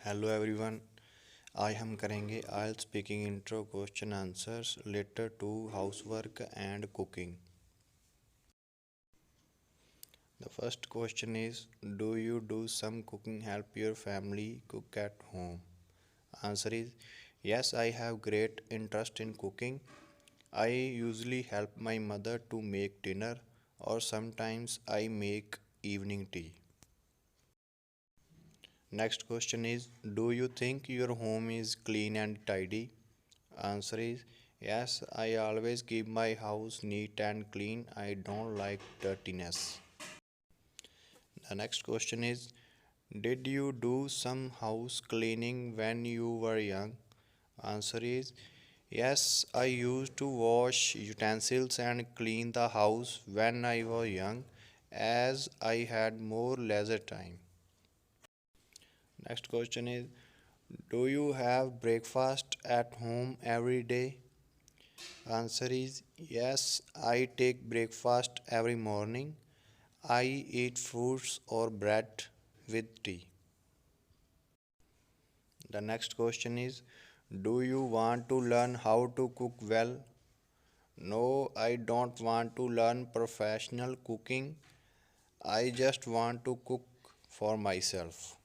Hello everyone. आज हम करेंगे IELTS speaking intro question answers related to housework and cooking. The first question is, do you do some cooking, help your family cook at home? Answer is yes, I have great interest in cooking. I usually help my mother to make dinner or sometimes I make evening tea. Next question is, do you think your home is clean and tidy? Answer is yes, I always keep my house neat and clean. I don't like dirtiness. The next question is, did you do some house cleaning when you were young? Answer is yes, I used to wash utensils and clean the house when I was young as I had more leisure time. Next question is, do you have breakfast at home every day? Answer is yes, I take breakfast every morning. I eat fruits or bread with tea. The next question is, do you want to learn how to cook well? No, I don't want to learn professional cooking. I just want to cook for myself.